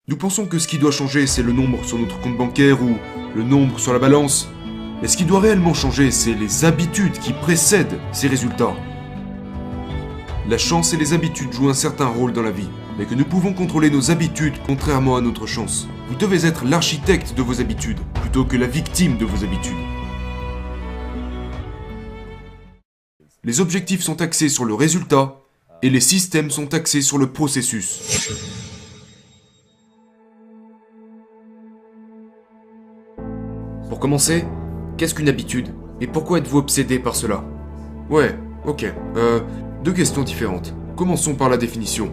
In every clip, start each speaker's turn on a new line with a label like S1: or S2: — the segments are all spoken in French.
S1: Nous pensons que ce qui doit changer, c'est le nombre sur notre compte bancaire ou le nombre sur la balance. Mais ce qui doit réellement changer, c'est les habitudes qui précèdent ces résultats. La chance et les habitudes jouent un certain rôle dans la vie, mais que nous pouvons contrôler nos habitudes contrairement à notre chance. Vous devez être l'architecte de vos habitudes, plutôt que la victime de vos habitudes. Les objectifs sont axés sur le résultat, et les systèmes sont axés sur le processus. Pour commencer, qu'est-ce qu'une habitude? Et pourquoi êtes-vous obsédé par cela? Ouais, ok. Deux questions différentes. Commençons par la définition.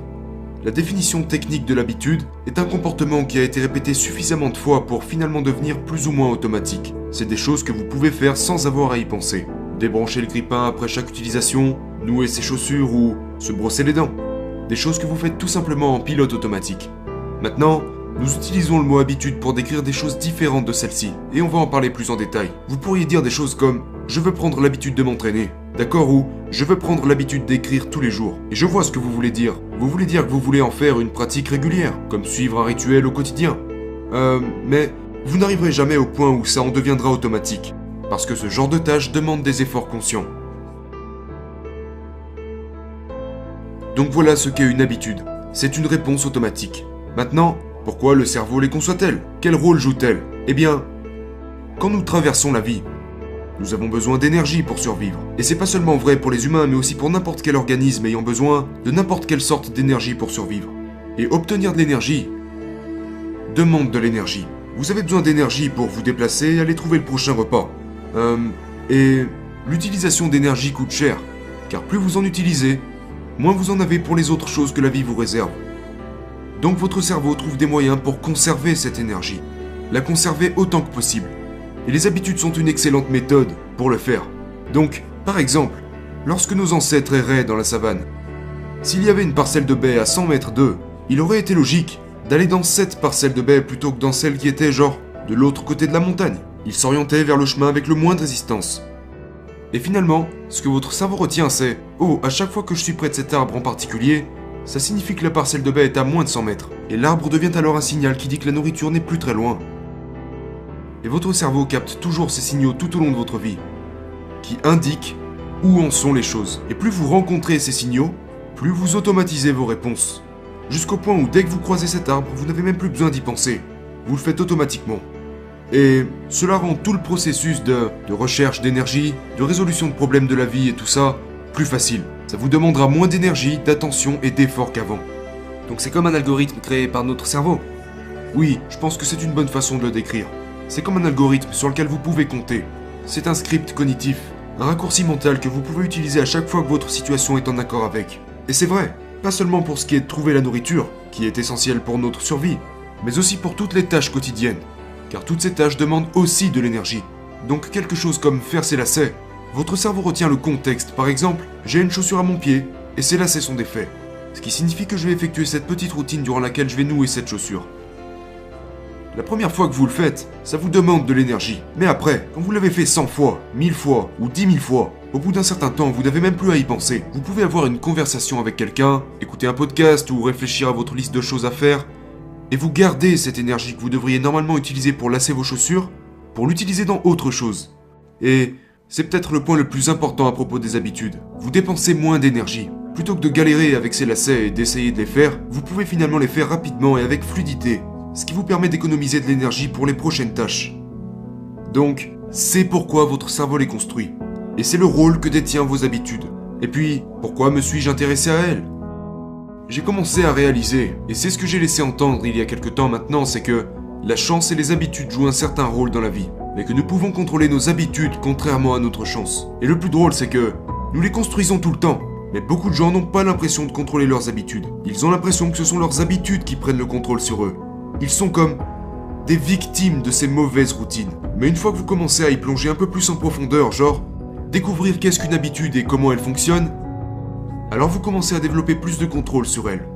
S1: La définition technique de l'habitude est un comportement qui a été répété suffisamment de fois pour finalement devenir plus ou moins automatique. C'est des choses que vous pouvez faire sans avoir à y penser. Débrancher le grille-pain après chaque utilisation, nouer ses chaussures ou se brosser les dents. Des choses que vous faites tout simplement en pilote automatique. Maintenant, nous utilisons le mot habitude pour décrire des choses différentes de celle-ci, et on va en parler plus en détail. Vous pourriez dire des choses comme « je veux prendre l'habitude de m'entraîner », d'accord, ou « je veux prendre l'habitude d'écrire tous les jours ». Et je vois ce que vous voulez dire. Vous voulez dire que vous voulez en faire une pratique régulière, comme suivre un rituel au quotidien. Mais vous n'arriverez jamais au point où ça en deviendra automatique, parce que ce genre de tâche demande des efforts conscients. Donc voilà ce qu'est une habitude. C'est une réponse automatique. Maintenant, pourquoi le cerveau les conçoit-elle? Quel rôle joue-t-elle? Eh bien, quand nous traversons la vie, nous avons besoin d'énergie pour survivre. Et c'est pas seulement vrai pour les humains, mais aussi pour n'importe quel organisme ayant besoin de n'importe quelle sorte d'énergie pour survivre. Et obtenir de l'énergie demande de l'énergie. Vous avez besoin d'énergie pour vous déplacer et aller trouver le prochain repas. Et l'utilisation d'énergie coûte cher, car plus vous en utilisez, moins vous en avez pour les autres choses que la vie vous réserve. Donc votre cerveau trouve des moyens pour conserver cette énergie, la conserver autant que possible. Et les habitudes sont une excellente méthode pour le faire. Donc, par exemple, lorsque nos ancêtres erraient dans la savane, s'il y avait une parcelle de baie à 100 mètres d'eux, il aurait été logique d'aller dans cette parcelle de baie plutôt que dans celle qui était genre de l'autre côté de la montagne. Ils s'orientaient vers le chemin avec le moins de résistance. Et finalement, ce que votre cerveau retient c'est « Oh, à chaque fois que je suis près de cet arbre en particulier, ça signifie que la parcelle de baie est à moins de 100 mètres. » Et l'arbre devient alors un signal qui dit que la nourriture n'est plus très loin. Et votre cerveau capte toujours ces signaux tout au long de votre vie, qui indiquent où en sont les choses. Et plus vous rencontrez ces signaux, plus vous automatisez vos réponses. Jusqu'au point où dès que vous croisez cet arbre, vous n'avez même plus besoin d'y penser. Vous le faites automatiquement. Et cela rend tout le processus de recherche d'énergie, de résolution de problèmes de la vie et tout ça, plus facile. Ça vous demandera moins d'énergie, d'attention et d'effort qu'avant. Donc c'est comme un algorithme créé par notre cerveau. Oui, je pense que c'est une bonne façon de le décrire. C'est comme un algorithme sur lequel vous pouvez compter. C'est un script cognitif, un raccourci mental que vous pouvez utiliser à chaque fois que votre situation est en accord avec. Et c'est vrai, pas seulement pour ce qui est de trouver la nourriture, qui est essentielle pour notre survie, mais aussi pour toutes les tâches quotidiennes. Car toutes ces tâches demandent aussi de l'énergie. Donc quelque chose comme faire ses lacets, votre cerveau retient le contexte. Par exemple, j'ai une chaussure à mon pied, et ces lacets sont défaits. Ce qui signifie que je vais effectuer cette petite routine durant laquelle je vais nouer cette chaussure. La première fois que vous le faites, ça vous demande de l'énergie. Mais après, quand vous l'avez fait 100 fois, 1000 fois ou 10 000 fois, au bout d'un certain temps, vous n'avez même plus à y penser. Vous pouvez avoir une conversation avec quelqu'un, écouter un podcast ou réfléchir à votre liste de choses à faire, et vous gardez cette énergie que vous devriez normalement utiliser pour lasser vos chaussures, pour l'utiliser dans autre chose. Et c'est peut-être le point le plus important à propos des habitudes. Vous dépensez moins d'énergie. Plutôt que de galérer avec ces lacets et d'essayer de les faire, vous pouvez finalement les faire rapidement et avec fluidité, ce qui vous permet d'économiser de l'énergie pour les prochaines tâches. Donc, c'est pourquoi votre cerveau les construit. Et c'est le rôle que détient vos habitudes. Et puis, pourquoi me suis-je intéressé à elles? J'ai commencé à réaliser, et c'est ce que j'ai laissé entendre il y a quelque temps maintenant, c'est que la chance et les habitudes jouent un certain rôle dans la vie, mais que nous pouvons contrôler nos habitudes contrairement à notre chance. Et le plus drôle, c'est que nous les construisons tout le temps. Mais beaucoup de gens n'ont pas l'impression de contrôler leurs habitudes. Ils ont l'impression que ce sont leurs habitudes qui prennent le contrôle sur eux. Ils sont comme des victimes de ces mauvaises routines. Mais une fois que vous commencez à y plonger un peu plus en profondeur, genre découvrir qu'est-ce qu'une habitude et comment elle fonctionne, alors vous commencez à développer plus de contrôle sur elle.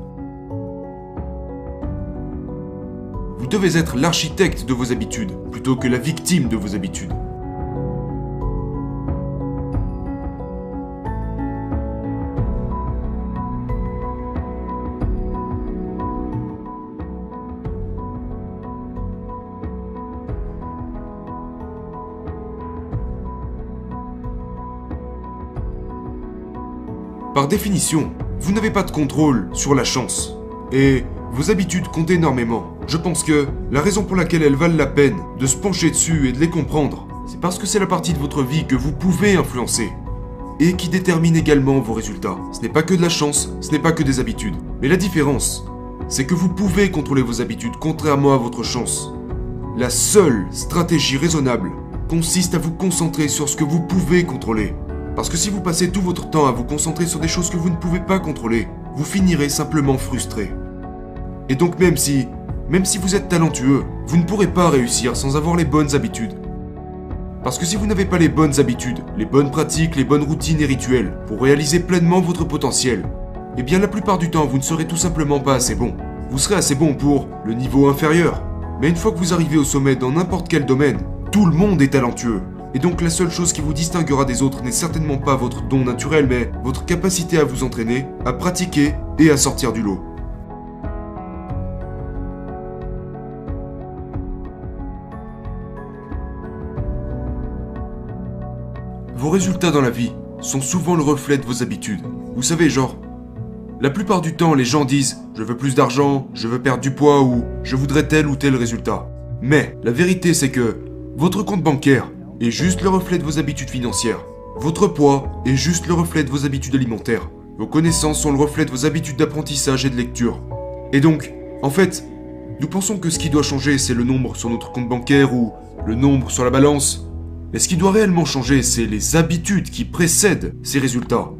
S1: Vous devez être l'architecte de vos habitudes, plutôt que la victime de vos habitudes. Par définition, vous n'avez pas de contrôle sur la chance. Et vos habitudes comptent énormément. Je pense que la raison pour laquelle elles valent la peine de se pencher dessus et de les comprendre, c'est parce que c'est la partie de votre vie que vous pouvez influencer. Et qui détermine également vos résultats. Ce n'est pas que de la chance, ce n'est pas que des habitudes. Mais la différence, c'est que vous pouvez contrôler vos habitudes contrairement à votre chance. La seule stratégie raisonnable consiste à vous concentrer sur ce que vous pouvez contrôler. Parce que si vous passez tout votre temps à vous concentrer sur des choses que vous ne pouvez pas contrôler, vous finirez simplement frustré. Et donc même si vous êtes talentueux, vous ne pourrez pas réussir sans avoir les bonnes habitudes. Parce que si vous n'avez pas les bonnes habitudes, les bonnes pratiques, les bonnes routines et rituels pour réaliser pleinement votre potentiel, eh bien la plupart du temps vous ne serez tout simplement pas assez bon. Vous serez assez bon pour le niveau inférieur. Mais une fois que vous arrivez au sommet dans n'importe quel domaine, tout le monde est talentueux. Et donc la seule chose qui vous distinguera des autres n'est certainement pas votre don naturel, mais votre capacité à vous entraîner, à pratiquer et à sortir du lot. Vos résultats dans la vie sont souvent le reflet de vos habitudes. Vous savez, genre, la plupart du temps, les gens disent « je veux plus d'argent, je veux perdre du poids » ou « je voudrais tel ou tel résultat ». Mais la vérité, c'est que votre compte bancaire est juste le reflet de vos habitudes financières. Votre poids est juste le reflet de vos habitudes alimentaires. Vos connaissances sont le reflet de vos habitudes d'apprentissage et de lecture. Et donc, en fait, nous pensons que ce qui doit changer, c'est le nombre sur notre compte bancaire ou le nombre sur la balance. Mais ce qui doit réellement changer, c'est les habitudes qui précèdent ces résultats.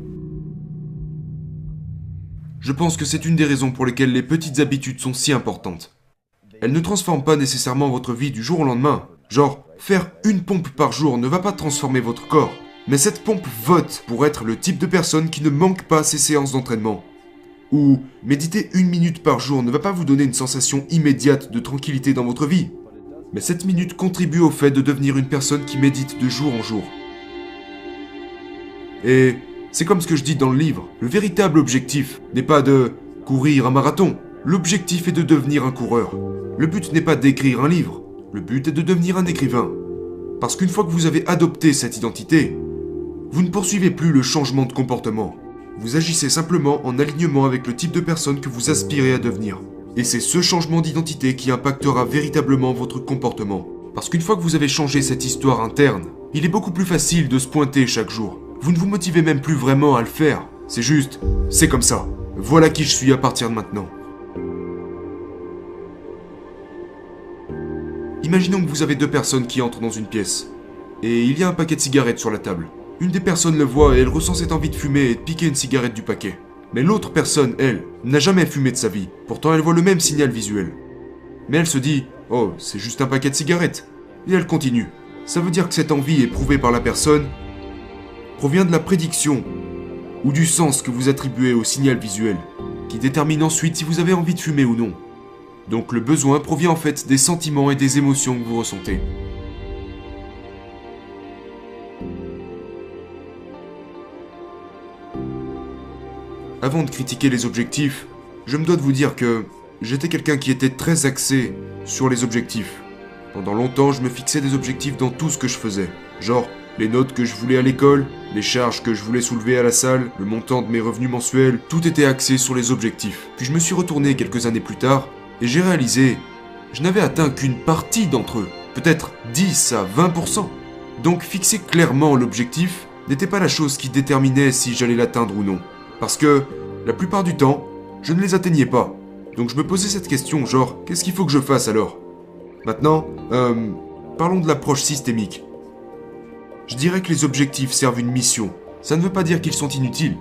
S1: Je pense que c'est une des raisons pour lesquelles les petites habitudes sont si importantes. Elles ne transforment pas nécessairement votre vie du jour au lendemain. Genre, faire une pompe par jour ne va pas transformer votre corps. Mais cette pompe vote pour être le type de personne qui ne manque pas ses séances d'entraînement. Ou méditer 1 minute par jour ne va pas vous donner une sensation immédiate de tranquillité dans votre vie. Mais cette minute contribue au fait de devenir une personne qui médite de jour en jour. Et c'est comme ce que je dis dans le livre, le véritable objectif n'est pas de courir un marathon. L'objectif est de devenir un coureur. Le but n'est pas d'écrire un livre, le but est de devenir un écrivain. Parce qu'une fois que vous avez adopté cette identité, vous ne poursuivez plus le changement de comportement. Vous agissez simplement en alignement avec le type de personne que vous aspirez à devenir. Et c'est ce changement d'identité qui impactera véritablement votre comportement. Parce qu'une fois que vous avez changé cette histoire interne, il est beaucoup plus facile de se pointer chaque jour. Vous ne vous motivez même plus vraiment à le faire. C'est juste, c'est comme ça. Voilà qui je suis à partir de maintenant. Imaginons que vous avez 2 personnes qui entrent dans une pièce. Et il y a un paquet de cigarettes sur la table. Une des personnes le voit et elle ressent cette envie de fumer et de piquer une cigarette du paquet. Mais l'autre personne, elle, n'a jamais fumé de sa vie. Pourtant, elle voit le même signal visuel. Mais elle se dit « Oh, c'est juste un paquet de cigarettes ». Et elle continue. Ça veut dire que cette envie éprouvée par la personne provient de la prédiction ou du sens que vous attribuez au signal visuel, qui détermine ensuite si vous avez envie de fumer ou non. Donc le besoin provient en fait des sentiments et des émotions que vous ressentez. Avant de critiquer les objectifs, je me dois de vous dire que j'étais quelqu'un qui était très axé sur les objectifs. Pendant longtemps, je me fixais des objectifs dans tout ce que je faisais. Genre, les notes que je voulais à l'école, les charges que je voulais soulever à la salle, le montant de mes revenus mensuels, tout était axé sur les objectifs. Puis je me suis retourné quelques années plus tard, et j'ai réalisé, je n'avais atteint qu'une partie d'entre eux, peut-être 10 à 20%. Donc fixer clairement l'objectif n'était pas la chose qui déterminait si j'allais l'atteindre ou non. Parce que, la plupart du temps, je ne les atteignais pas. Donc je me posais cette question, genre, qu'est-ce qu'il faut que je fasse alors? Maintenant, parlons de l'approche systémique. Je dirais que les objectifs servent une mission. Ça ne veut pas dire qu'ils sont inutiles.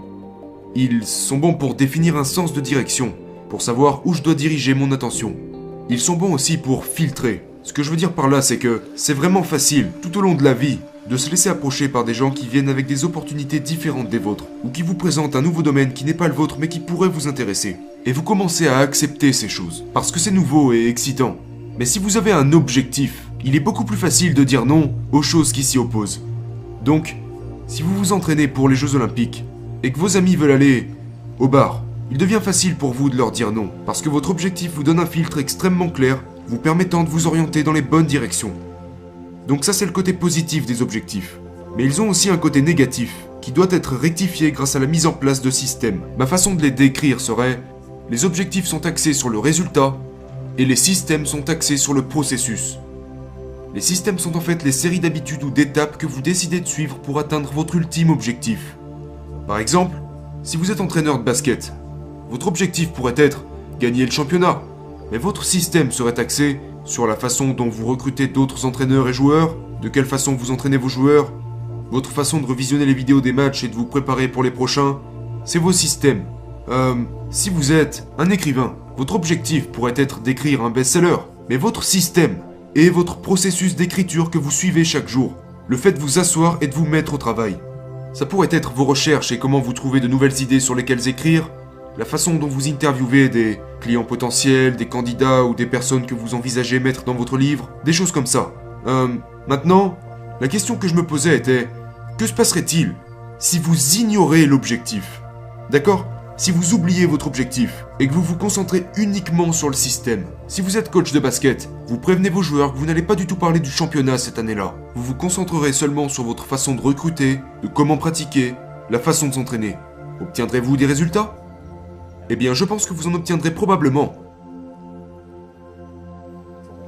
S1: Ils sont bons pour définir un sens de direction, pour savoir où je dois diriger mon attention. Ils sont bons aussi pour filtrer. Ce que je veux dire par là, c'est que c'est vraiment facile, tout au long de la vie, de se laisser approcher par des gens qui viennent avec des opportunités différentes des vôtres, ou qui vous présentent un nouveau domaine qui n'est pas le vôtre mais qui pourrait vous intéresser. Et vous commencez à accepter ces choses, parce que c'est nouveau et excitant. Mais si vous avez un objectif, il est beaucoup plus facile de dire non aux choses qui s'y opposent. Donc, si vous vous entraînez pour les Jeux Olympiques, et que vos amis veulent aller au bar, il devient facile pour vous de leur dire non, parce que votre objectif vous donne un filtre extrêmement clair, vous permettant de vous orienter dans les bonnes directions. Donc ça c'est le côté positif des objectifs. Mais ils ont aussi un côté négatif, qui doit être rectifié grâce à la mise en place de systèmes. Ma façon de les décrire serait: les objectifs sont axés sur le résultat et les systèmes sont axés sur le processus. Les systèmes sont en fait les séries d'habitudes ou d'étapes que vous décidez de suivre pour atteindre votre ultime objectif. Par exemple, si vous êtes entraîneur de basket, votre objectif pourrait être gagner le championnat, mais votre système serait axé sur la façon dont vous recrutez d'autres entraîneurs et joueurs, de quelle façon vous entraînez vos joueurs, votre façon de revisionner les vidéos des matchs et de vous préparer pour les prochains. C'est vos systèmes. Si vous êtes un écrivain, votre objectif pourrait être d'écrire un best-seller, mais votre système et votre processus d'écriture que vous suivez chaque jour, le fait de vous asseoir et de vous mettre au travail. Ça pourrait être vos recherches et comment vous trouvez de nouvelles idées sur lesquelles écrire, la façon dont vous interviewez des clients potentiels, des candidats ou des personnes que vous envisagez mettre dans votre livre, des choses comme ça. Maintenant, la question que je me posais était: que se passerait-il si vous ignorez l'objectif? D'accord? Si vous oubliez votre objectif et que vous vous concentrez uniquement sur le système. Si vous êtes coach de basket, vous prévenez vos joueurs que vous n'allez pas du tout parler du championnat cette année-là. Vous vous concentrerez seulement sur votre façon de recruter, de comment pratiquer, la façon de s'entraîner. Obtiendrez-vous des résultats? Eh bien, je pense que vous en obtiendrez probablement.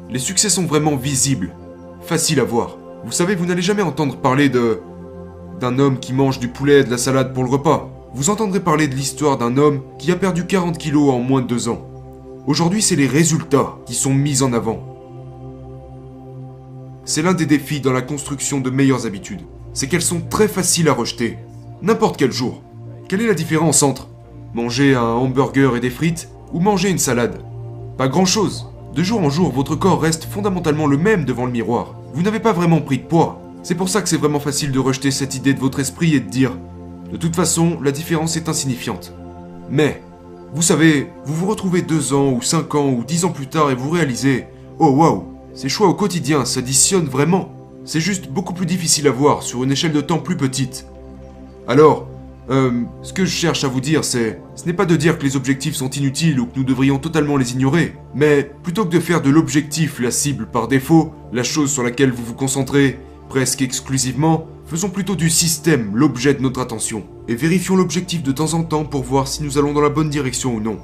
S1: Les succès sont vraiment visibles, faciles à voir. Vous savez, vous n'allez jamais entendre parler d'un homme qui mange du poulet et de la salade pour le repas. Vous entendrez parler de l'histoire d'un homme qui a perdu 40 kilos en moins de 2 ans. Aujourd'hui, c'est les résultats qui sont mis en avant. C'est l'un des défis dans la construction de meilleures habitudes. C'est qu'elles sont très faciles à rejeter. N'importe quel jour. Quelle est la différence entre manger un hamburger et des frites ou manger une salade? Pas grand-chose. De jour en jour, votre corps reste fondamentalement le même devant le miroir. Vous n'avez pas vraiment pris de poids. C'est pour ça que c'est vraiment facile de rejeter cette idée de votre esprit et de dire: de toute façon, la différence est insignifiante. Mais, vous savez, vous vous retrouvez 2 ans ou 5 ans ou 10 ans plus tard et vous réalisez: oh waouh, ces choix au quotidien s'additionnent vraiment. C'est juste beaucoup plus difficile à voir sur une échelle de temps plus petite. Alors, ce que je cherche à vous dire, ce n'est pas de dire que les objectifs sont inutiles ou que nous devrions totalement les ignorer, mais plutôt que de faire de l'objectif la cible par défaut, la chose sur laquelle vous vous concentrez presque exclusivement, faisons plutôt du système l'objet de notre attention, et vérifions l'objectif de temps en temps pour voir si nous allons dans la bonne direction ou non.